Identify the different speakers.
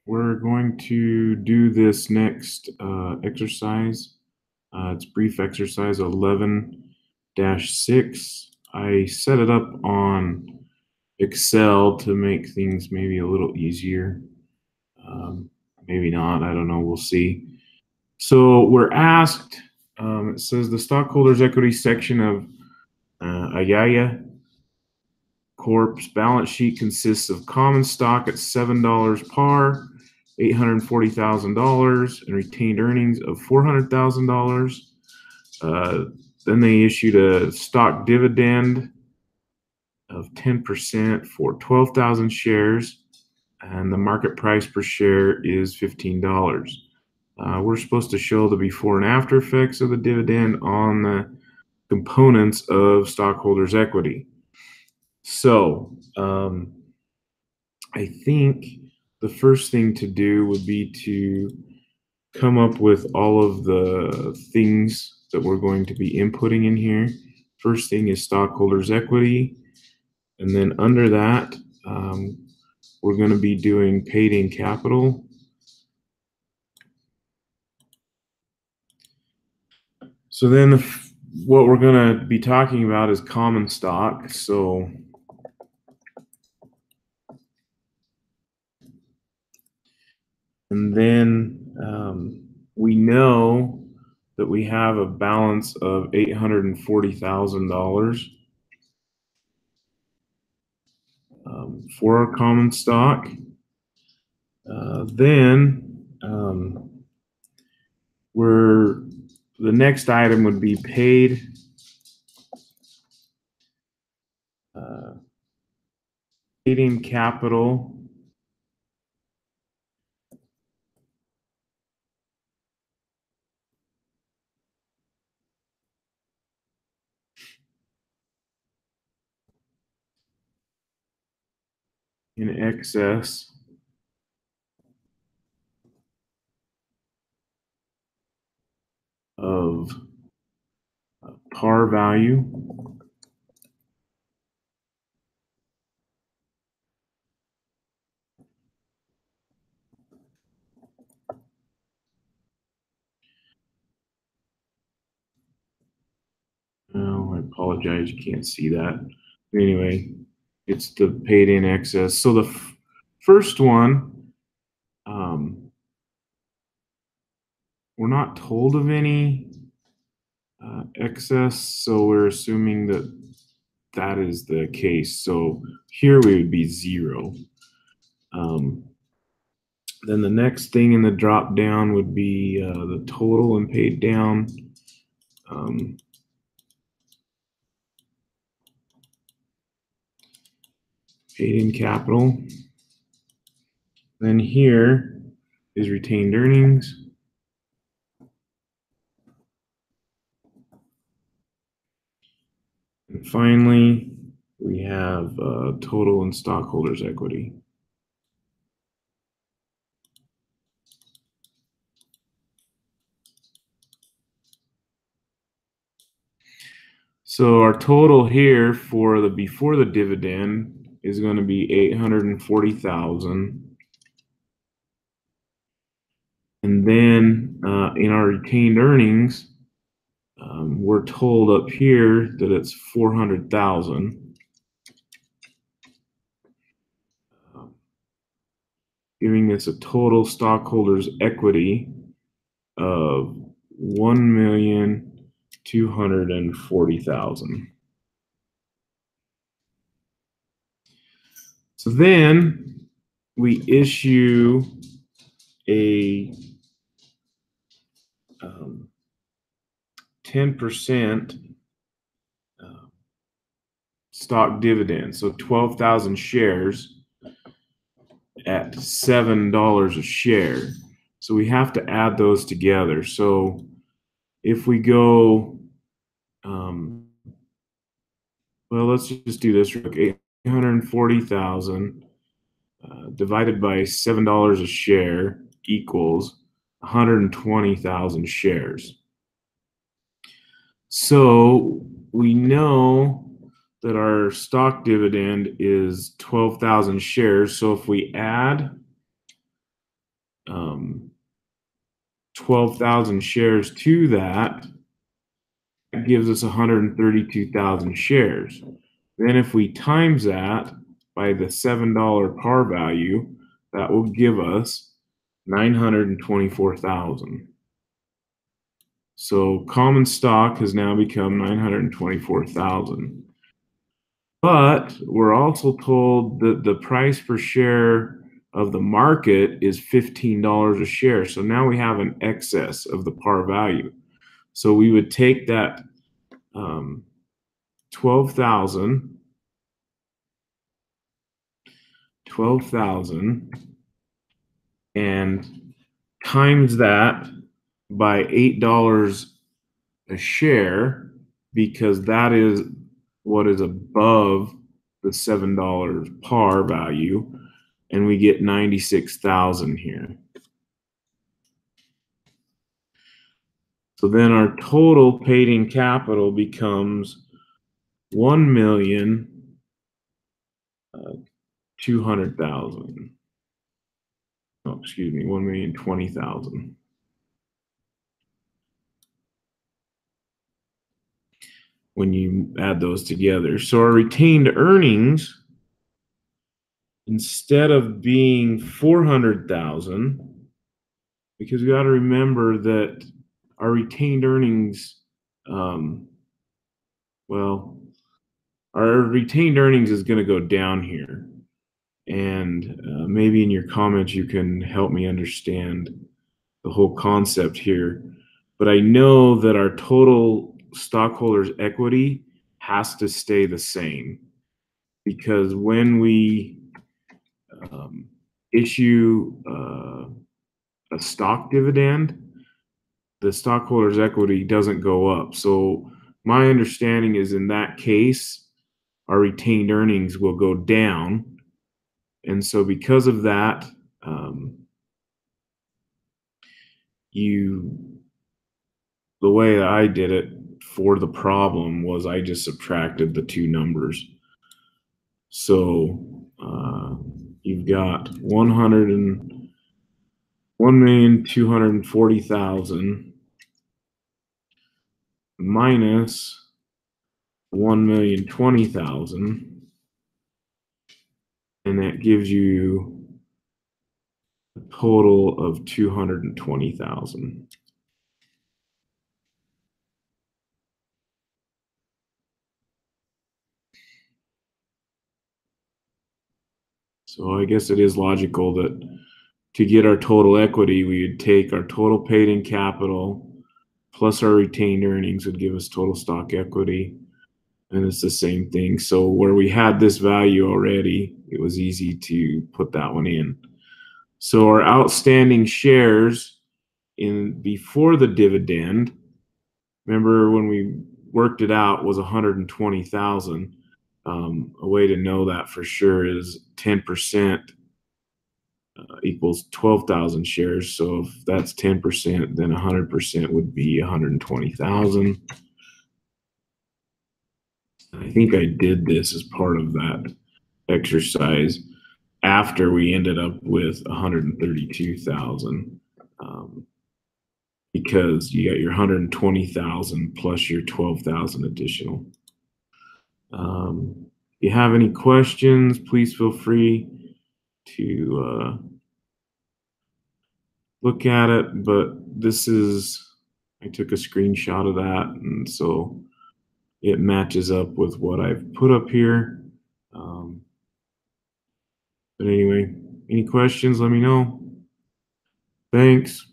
Speaker 1: We're going to do this next exercise. It's brief exercise 11-6. I set it up on Excel to make things maybe a little easier. Maybe not, I don't know, we'll see. So we're asked, it says the stockholders' equity section of Ayaya Corp's balance sheet consists of common stock at $7 par, $840,000, and retained earnings of $400,000. Then they issued a stock dividend of 10% for 12,000 shares, and the market price per share is $15. We're supposed to show the before and after effects of the dividend on the components of stockholders' equity. So, I think the first thing to do would be to come up with all of the things that we're going to be inputting in here. First thing is stockholders' equity, and then under that, we're going to be doing paid-in capital. So then what we're going to be talking about is common stock. So and then we know that we have a balance of $840,000 for our common stock. The next item would be paid in capital. In excess of par value. Oh, I apologize, you can't see that. Anyway, it's the paid in excess. So the first one, we're not told of any excess, so we're assuming that that is the case. So here we would be 0. Then the next thing in the drop down would be the total and paid down. Paid in capital. Then here is retained earnings. And finally, we have total and stockholders' equity. So our total here for the before the dividend is going to be $840,000. And then in our retained earnings, we're told up here that it's $400,000. Giving us a total stockholders' equity of $1,240,000. So then we issue a 10% stock dividend, so 12,000 shares at $7 a share. So we have to add those together. So if we go, well, let's just do this. 840,000 divided by $7 a share equals 120,000 shares. So we know that our stock dividend is 12,000 shares. So if we add 12,000 shares to that, it gives us 132,000 shares. Then if we times that by the $7 par value, that will give us 924,000. So common stock has now become 924,000. But we're also told that the price per share of the market is $15 a share. So now we have an excess of the par value. So we would take that 12,000 and times that by $8 a share, because that is what is above the $7 par value, and we get 96,000 here. So then our total paid in capital becomes 1,200,000. Oh, excuse me, 1,020,000. When you add those together. So our retained earnings, instead of being 400,000, because we got to remember that our retained earnings, our retained earnings is going to go down here. And maybe in your comments you can help me understand the whole concept here. But I know that our total stockholders' equity has to stay the same, because when we issue a stock dividend, the stockholders' equity doesn't go up. So my understanding is in that case, our retained earnings will go down. And so because of that, the way that I did it for the problem was I just subtracted the two numbers. So you've got 1,240,000 minus 1,020,000, and that gives you a total of 220,000. So I guess it is logical that to get our total equity, we would take our total paid in capital plus our retained earnings would give us total stock equity. And it's the same thing. So where we had this value already, it was easy to put that one in. So our outstanding shares before the dividend, remember when we worked it out, was 120,000. A way to know that for sure is 10% equals 12,000 shares. So if that's 10%, then 100% would be 120,000. I think I did this as part of that exercise after we ended up with 132,000, because you got your 120,000 plus your 12,000 additional. If you have any questions, please feel free to look at it, but I took a screenshot of that, and so it matches up with what I've put up here. But anyway, any questions, let me know. Thanks.